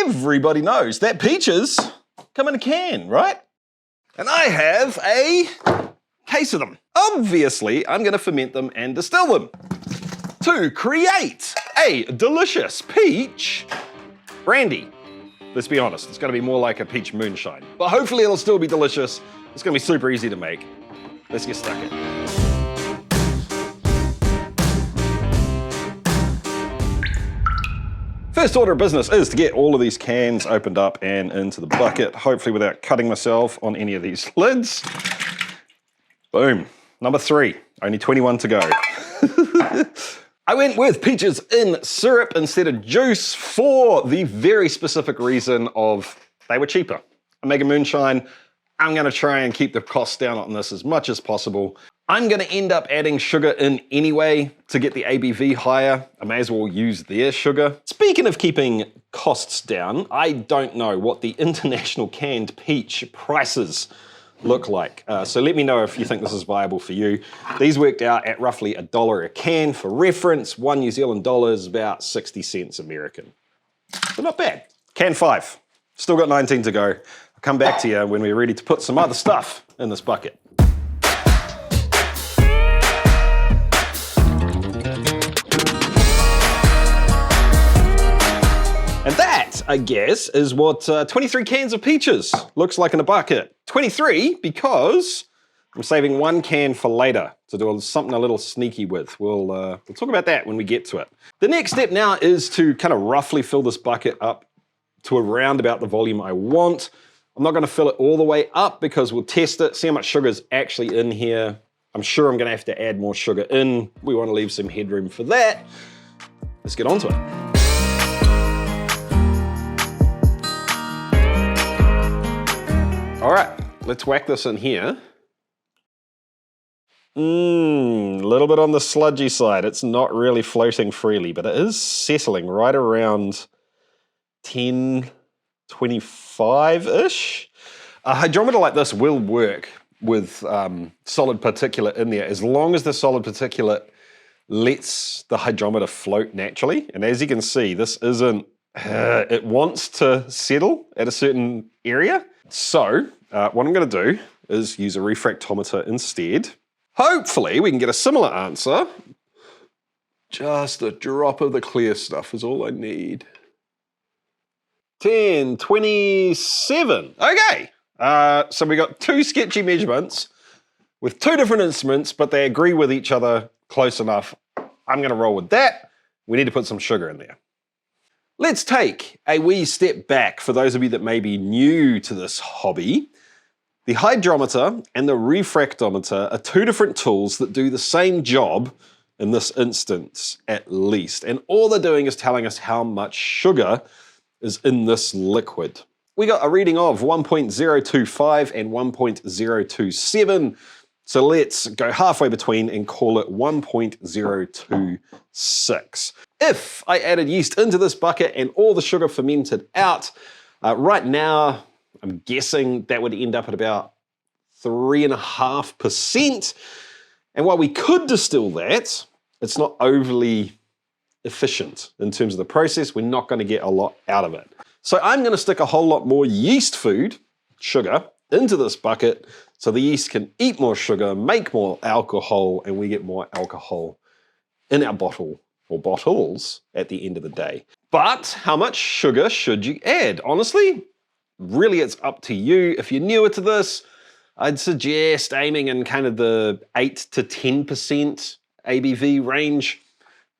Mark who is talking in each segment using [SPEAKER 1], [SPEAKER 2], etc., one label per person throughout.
[SPEAKER 1] everybody knows that peaches come in a can, right? And I have a case of them. Obviously, I'm gonna ferment them and distill them to create a delicious peach brandy. Let's be honest, it's gonna be more like a peach moonshine, but hopefully it'll still be delicious. It's gonna be super easy to make. Let's get stuck in. First order of business is to get all of these cans opened up and into the bucket, hopefully without cutting myself on any of these lids. Boom. Number 3, only 21 to go. I went with peaches in syrup instead of juice for the very specific reason of they were cheaper. I'm making moonshine. I'm gonna try and keep the costs down on this as much as possible. I'm gonna end up adding sugar in anyway to get the ABV higher. I may as well use their sugar. Speaking of keeping costs down, I don't know what the international canned peach prices look like. So let me know if you think this is viable for you. These worked out at roughly $1 a can. For reference, 1 New Zealand dollar is about 60 cents American. So not bad. Can 5, still got 19 to go. I'll come back to you when we're ready to put some other stuff in this bucket. And that, I guess, is what 23 cans of peaches looks like in a bucket. 23 because I'm saving 1 can for later to do something a little sneaky with. We'll talk about that when we get to it. The next step now is to kind of roughly fill this bucket up to around about the volume I want. I'm not gonna fill it all the way up because we'll test it, see how much sugar is actually in here. I'm sure I'm gonna have to add more sugar in. We wanna leave some headroom for that. Let's get on to it. All right, let's whack this in here. A little bit on the sludgy side. It's not really floating freely, but it is settling right around 1025-ish. A hydrometer like this will work with solid particulate in there as long as the solid particulate lets the hydrometer float naturally. And as you can see, this isn't, it wants to settle at a certain area. So what I'm gonna do is use a refractometer instead. Hopefully we can get a similar answer. Just a drop of the clear stuff is all I need. 10, 27, okay. So we got 2 sketchy measurements with 2 different instruments, but they agree with each other close enough. I'm gonna roll with that. We need to put some sugar in there. Let's take a wee step back for those of you that may be new to this hobby. The hydrometer and the refractometer are 2 different tools that do the same job in this instance, at least. And all they're doing is telling us how much sugar is in this liquid. We got a reading of 1.025 and 1.027. So let's go halfway between and call it 1.026. If I added yeast into this bucket and all the sugar fermented out, right now, I'm guessing that would end up at about 3.5%. And while we could distill that, it's not overly efficient in terms of the process. We're not going to get a lot out of it. So I'm going to stick a whole lot more yeast food, sugar, into this bucket so the yeast can eat more sugar, make more alcohol, and we get more alcohol in our bottle or bottles at the end of the day. But how much sugar should you add? Honestly, really it's up to you. If you're newer to this, I'd suggest aiming in kind of the 8 to 10% ABV range.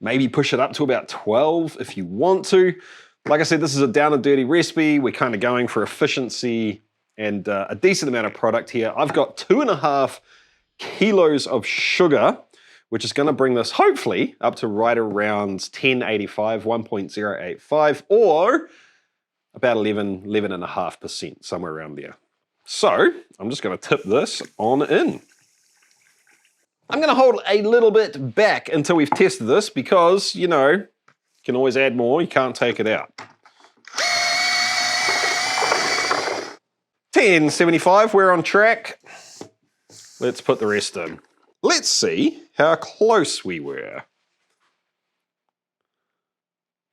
[SPEAKER 1] Maybe push it up to about 12 if you want to. Like I said, this is a down and dirty recipe. We're kind of going for efficiency and a decent amount of product here. I've got 2.5 kilos of sugar, which is gonna bring this hopefully up to right around 1085, 1.085, or about 11.5%, somewhere around there. So I'm just gonna tip this on in. I'm gonna hold a little bit back until we've tested this because, you know, you can always add more, you can't take it out. 1075, we're on track. Let's put the rest in. Let's see how close we were.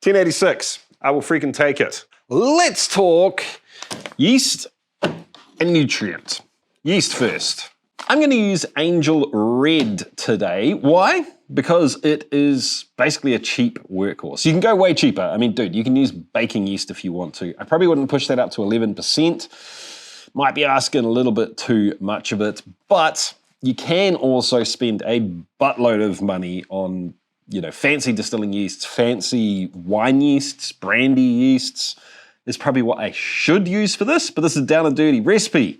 [SPEAKER 1] 1086, I will freaking take it. let's talk yeast and nutrient. Yeast first. I'm gonna use Angel Red today. Why? Because it is basically a cheap workhorse. You can go way cheaper. I mean, dude, you can use baking yeast if you want to. I probably wouldn't push that up to 11%. Might be asking a little bit too much of it, but you can also spend a buttload of money on, you know, fancy distilling yeasts, fancy wine yeasts, brandy yeasts is probably what I should use for this, but this is down and dirty recipe.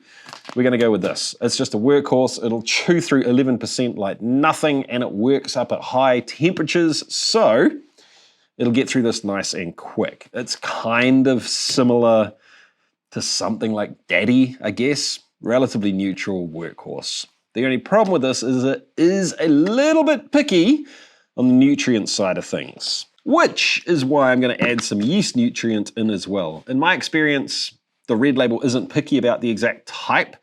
[SPEAKER 1] We're gonna go with this. It's just a workhorse. It'll chew through 11% like nothing, and it works up at high temperatures, so it'll get through this nice and quick. It's kind of similar to something like Daddy, I guess. Relatively neutral workhorse. The only problem with this is it is a little bit picky on the nutrient side of things, which is why I'm gonna add some yeast nutrient in as well. In my experience, the red label isn't picky about the exact type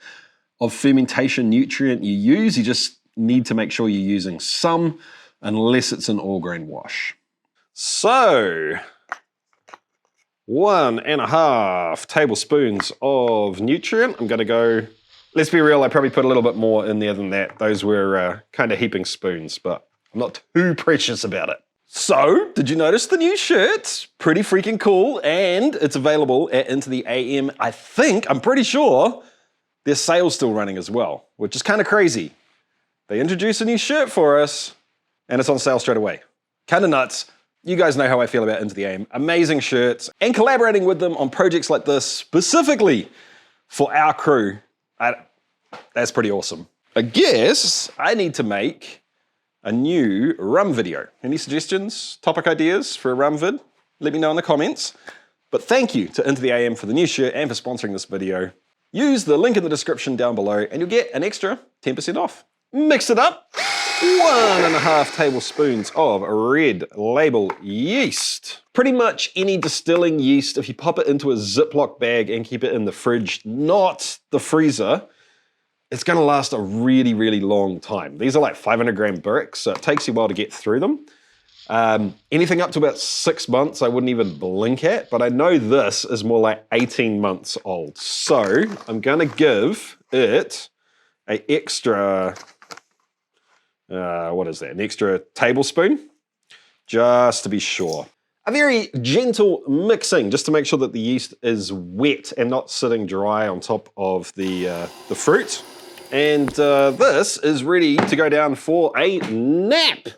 [SPEAKER 1] of fermentation nutrient you use. You just need to make sure you're using some, unless it's an all grain wash. So, 1.5 tablespoons of nutrient. I'm gonna go, let's be real, I probably put a little bit more in there than that. Those were kind of heaping spoons, but I'm not too precious about it. So, did you notice the new shirt? Pretty freaking cool, and it's available at Into the AM. I'm pretty sure their sale's still running as well, which is kind of crazy. They introduced a new shirt for us, and it's on sale straight away. Kind of nuts. You guys know how I feel about Into the AM. Amazing shirts, and collaborating with them on projects like this, specifically for our crew, that's pretty awesome. I guess I need to make a new rum video. Any suggestions, topic ideas for a rum vid? Let me know in the comments. But thank you to Into the AM for the new shirt and for sponsoring this video. Use the link in the description down below and you'll get an extra 10% off. Mix it up. 1.5 tablespoons of red label yeast. Pretty much any distilling yeast, if you pop it into a Ziploc bag and keep it in the fridge, not the freezer, it's gonna last a really, really long time. These are like 500 gram bricks, so it takes you a while to get through them. Anything up to about 6 months, I wouldn't even blink at, but I know this is more like 18 months old. So I'm gonna give it an extra, an extra tablespoon, just to be sure. A very gentle mixing, just to make sure that the yeast is wet and not sitting dry on top of the fruit. And this is ready to go down for a nap.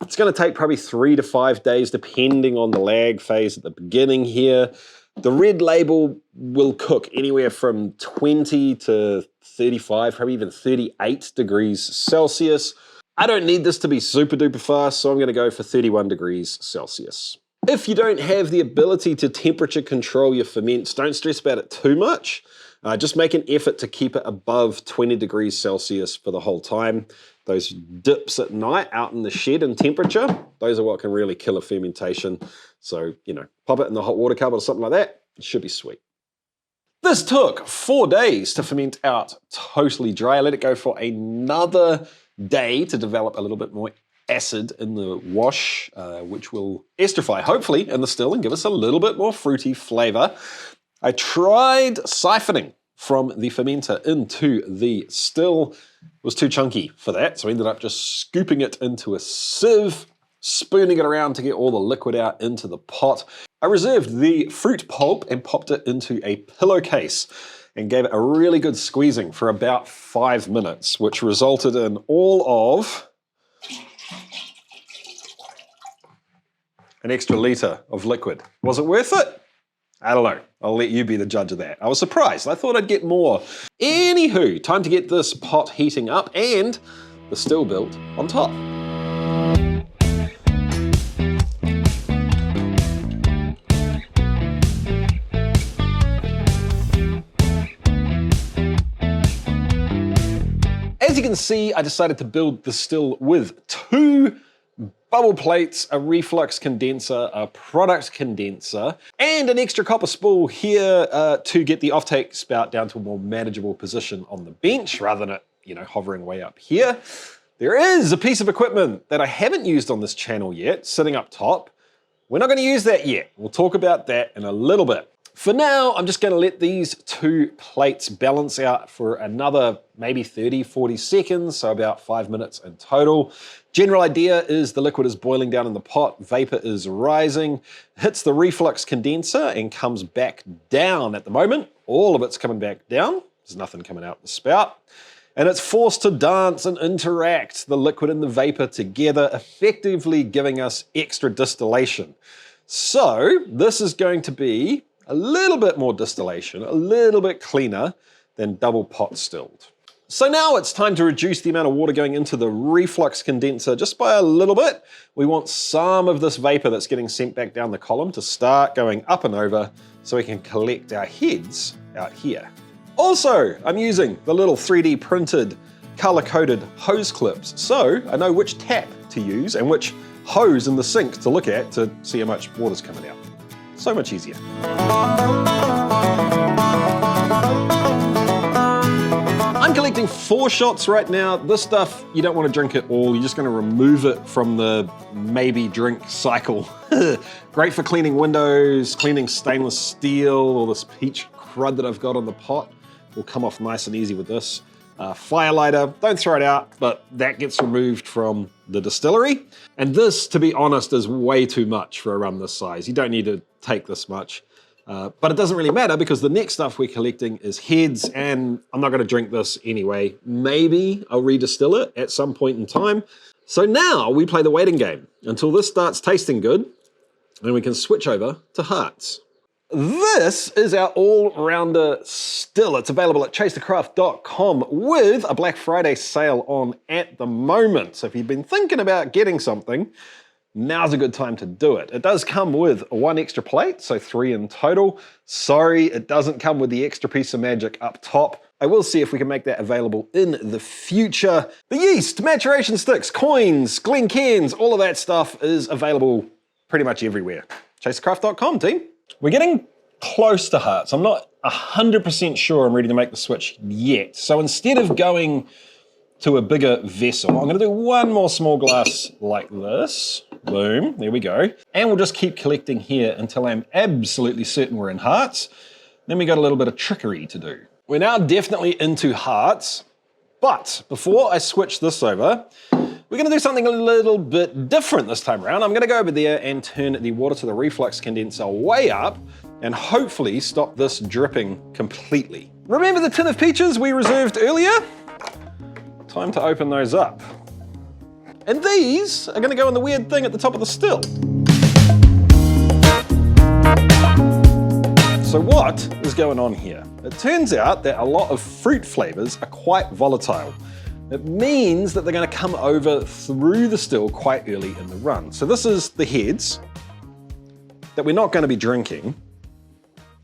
[SPEAKER 1] It's gonna take probably 3 to 5 days, depending on the lag phase at the beginning here. The red label will cook anywhere from 20 to 35, probably even 38 degrees Celsius. I don't need this to be super duper fast, so I'm gonna go for 31 degrees Celsius. If you don't have the ability to temperature control your ferments, don't stress about it too much. Just make an effort to keep it above 20 degrees Celsius for the whole time. Those dips at night out in the shed in temperature, those are what can really kill a fermentation. So, you know, pop it in the hot water cupboard or something like that, it should be sweet. This took 4 days to ferment out totally dry. I let it go for another day to develop a little bit more acid in the wash, which will esterify, hopefully, in the still and give us a little bit more fruity flavor. I tried siphoning from the fermenter into the still. It was too chunky for that, so I ended up just scooping it into a sieve, spooning it around to get all the liquid out into the pot. I reserved the fruit pulp and popped it into a pillowcase and gave it a really good squeezing for about 5 minutes, which resulted in all of an extra litre of liquid. Was it worth it? I don't know. I'll let you be the judge of that. I was surprised. I thought I'd get more. Anywho, time to get this pot heating up and the still built on top. As you can see, I decided to build the still with 2 bubble plates, a reflux condenser, a product condenser, and an extra copper spool here to get the offtake spout down to a more manageable position on the bench rather than it, you know, hovering way up here. There is a piece of equipment that I haven't used on this channel yet, sitting up top. We're not going to use that yet. We'll talk about that in a little bit. For now, I'm just gonna let these two plates balance out for another maybe 30, 40 seconds, so about 5 minutes in total. General idea is the liquid is boiling down in the pot, vapor is rising, hits the reflux condenser and comes back down at the moment. All of it's coming back down. There's nothing coming out the spout. And it's forced to dance and interact, the liquid and the vapor together, effectively giving us extra distillation. So this is going to be a little bit more distillation, a little bit cleaner than double pot stilled. So now it's time to reduce the amount of water going into the reflux condenser just by a little bit. We want some of this vapor that's getting sent back down the column to start going up and over so we can collect our heads out here. Also, I'm using the little 3D printed color-coded hose clips, so I know which tap to use and which hose in the sink to look at to see how much water's coming out. So much easier. I'm collecting 4 shots right now. This stuff, you don't want to drink it all. You're just going to remove it from the maybe drink cycle. Great for cleaning windows, cleaning stainless steel, all this peach crud that I've got on the pot will come off nice and easy with this. Fire lighter, don't throw it out, but that gets removed from the distillery. And this, to be honest, is way too much for a rum this size. You don't need to take this much, but it doesn't really matter because the next stuff we're collecting is heads, and I'm not gonna drink this anyway. Maybe I'll redistill it at some point in time. So now we play the waiting game until this starts tasting good, and we can switch over to hearts. This is our all-rounder still. It's available at chasethecraft.com with a Black Friday sale on at the moment. So if you've been thinking about getting something, now's a good time to do it. It does come with 1 extra plate, so 3 in total. Sorry, it doesn't come with the extra piece of magic up top. I will see if we can make that available in the future. The yeast, maturation sticks, coins, Glencairns, all of that stuff is available pretty much everywhere. chasethecraft.com, team. We're getting close to hearts. I'm not 100% sure I'm ready to make the switch yet. So instead of going to a bigger vessel, I'm gonna do 1 more small glass like this. Boom, there we go. And we'll just keep collecting here until I'm absolutely certain we're in hearts. Then we got a little bit of trickery to do. We're now definitely into hearts, but before I switch this over, we're gonna do something a little bit different this time around. I'm gonna go over there and turn the water to the reflux condenser way up and hopefully stop this dripping completely. Remember the tin of peaches we reserved earlier? Time to open those up. And these are gonna go in the weird thing at the top of the still. So what is going on here? It turns out that a lot of fruit flavors are quite volatile. It means that they're gonna come over through the still quite early in the run. So this is the heads that we're not gonna be drinking.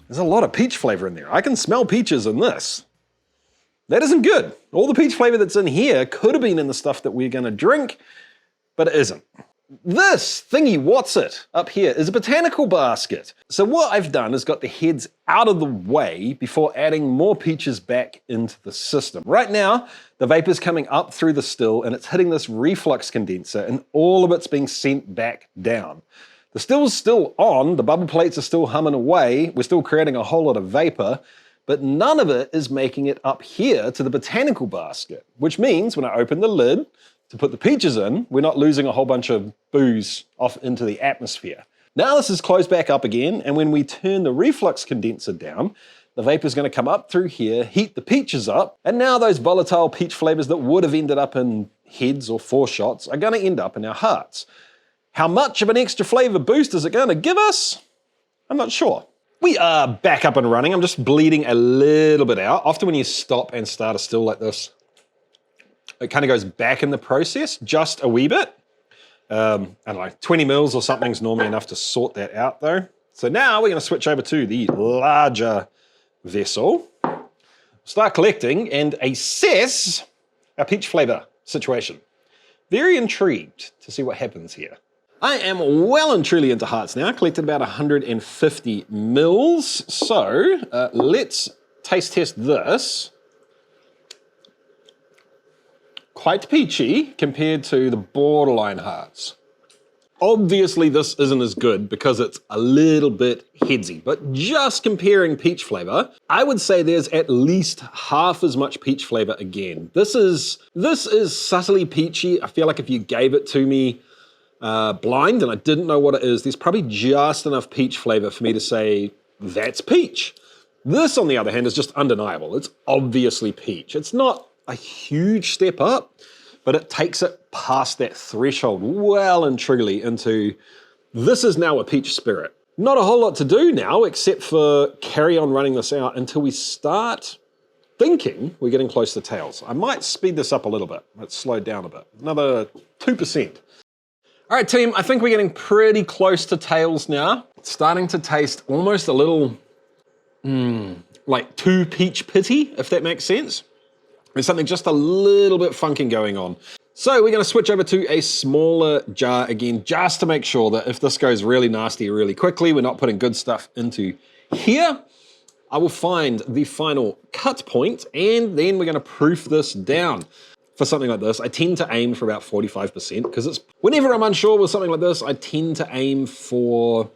[SPEAKER 1] There's a lot of peach flavor in there. I can smell peaches in this. That isn't good. All the peach flavor that's in here could have been in the stuff that we're gonna drink, but it isn't. This thingy, what's it, up here is a botanical basket. So what I've done is got the heads out of the way before adding more peaches back into the system. Right now, the vapor's coming up through the still and it's hitting this reflux condenser and all of it's being sent back down. The still's still on, the bubble plates are still humming away, we're still creating a whole lot of vapor, but none of it is making it up here to the botanical basket, which means when I open the lid to put the peaches in, we're not losing a whole bunch of booze off into the atmosphere. Now this is closed back up again, and when we turn the reflux condenser down, the vapor is going to come up through here, heat the peaches up, and now those volatile peach flavors that would have ended up in heads or 4 shots are going to end up in our hearts. How much of an extra flavor boost is it going to give us? I'm not sure. We are back up and running. I'm just bleeding a little bit out. Often when you stop and start a still like this, it kind of goes back in the process just a wee bit. I don't know, 20 mils or something's normally enough to sort that out though. So now we're going to switch over to the larger vessel, start collecting and assess our peach flavor situation. Very intrigued to see what happens here. I am well and truly into hearts now. I collected about 150 mils. So let's taste test this. Quite peachy compared to the borderline hearts. Obviously this isn't as good because it's a little bit headsy, but just comparing peach flavor, I would say there's at least half as much peach flavor again. This is subtly peachy. I feel like if you gave it to me blind and I didn't know what it is, there's probably just enough peach flavor for me to say that's peach. This, on the other hand, is just undeniable. It's obviously peach. It's not a huge step up, but it takes it past that threshold well and truly into this is now a peach spirit. Not a whole lot to do now except for carry on running this out until we start thinking we're getting close to tails. I might speed this up a little bit. Let's slow down a bit. Another 2%. All right, team, I think we're getting pretty close to tails now. It's starting to taste almost a little like too peach pitty, if that makes sense. There's something just a little bit funky going on. So we're gonna switch over to a smaller jar again, just to make sure that if this goes really nasty really quickly, we're not putting good stuff into here. I will find the final cut point and then we're gonna proof this down. For something like this, I tend to aim for about 45% because it's, whenever I'm unsure with something like this, I tend to aim for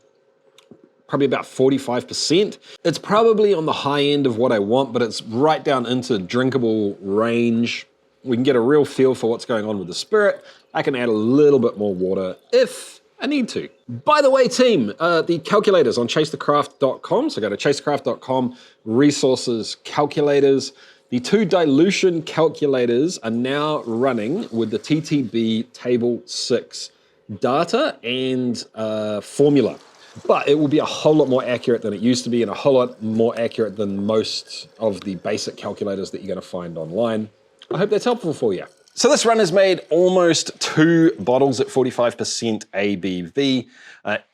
[SPEAKER 1] probably about 45%. It's probably on the high end of what I want, but it's right down into drinkable range. We can get a real feel for what's going on with the spirit. I can add a little bit more water if I need to. By the way, team, the calculators on chasethecraft.com. So go to chasethecraft.com, resources, calculators. The 2 dilution calculators are now running with the TTB Table 6 data and formula. But it will be a whole lot more accurate than it used to be and a whole lot more accurate than most of the basic calculators that you're gonna find online. I hope that's helpful for you. So this run has made almost 2 bottles at 45% ABV.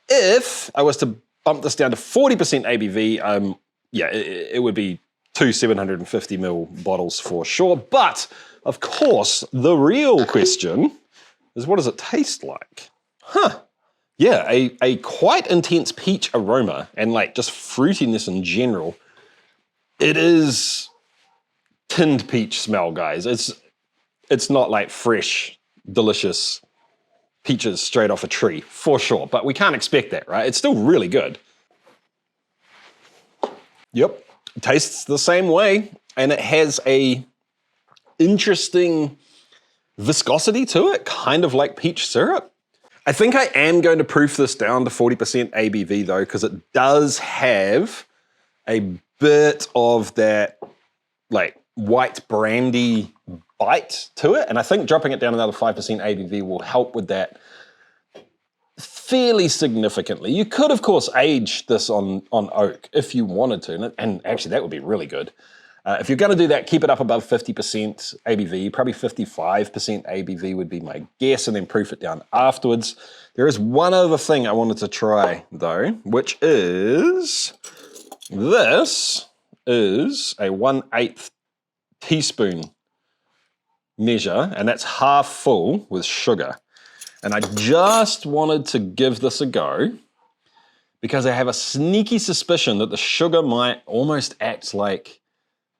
[SPEAKER 1] If I was to bump this down to 40% ABV, yeah, it would be 2 750ml bottles for sure. But of course, the real question is what does it taste like? Huh. Yeah, a quite intense peach aroma and like just fruitiness in general. It is tinned peach smell, guys. It's not like fresh, delicious peaches straight off a tree, for sure. But we can't expect that, right? It's still really good. Yep, it tastes the same way. And it has a interesting viscosity to it, kind of like peach syrup. I think I am going to proof this down to 40% ABV though, because it does have a bit of that like white brandy bite to it. And I think dropping it down another 5% ABV will help with that fairly significantly. You could, of course, age this on oak if you wanted to, and actually that would be really good. If you're gonna do that, keep it up above 50% ABV, probably 55% ABV would be my guess, and then proof it down afterwards. There is one other thing I wanted to try though, which is, this is a 1/8 teaspoon measure, and that's half full with sugar. And I just wanted to give this a go because I have a sneaky suspicion that the sugar might almost act like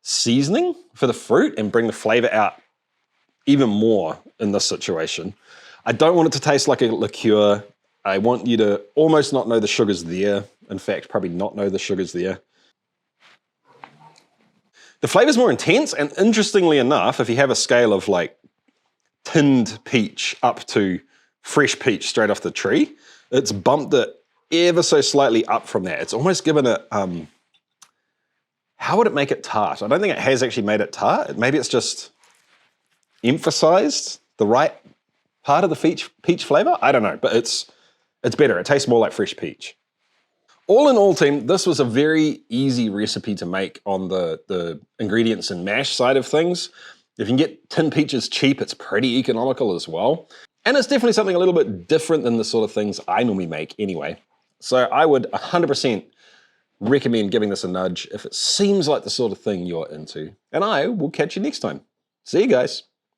[SPEAKER 1] seasoning for the fruit and bring the flavor out even more in this situation. I don't want it to taste like a liqueur. I want you to almost not know the sugar's there. In fact, probably not know the sugar's there. The flavor's more intense, and interestingly enough, if you have a scale of like tinned peach up to fresh peach straight off the tree, it's bumped it ever so slightly up from that. It's almost given it, how would it make it tart? I don't think it has actually made it tart. Maybe it's just emphasized the right part of the peach flavor. I don't know, but it's better. It tastes more like fresh peach. All in all, team, this was a very easy recipe to make on the ingredients and mash side of things. If you can get tinned peaches cheap, it's pretty economical as well. And it's definitely something a little bit different than the sort of things I normally make anyway. So I would 100% recommend giving this a nudge if it seems like the sort of thing you're into. And I will catch you next time. See you guys.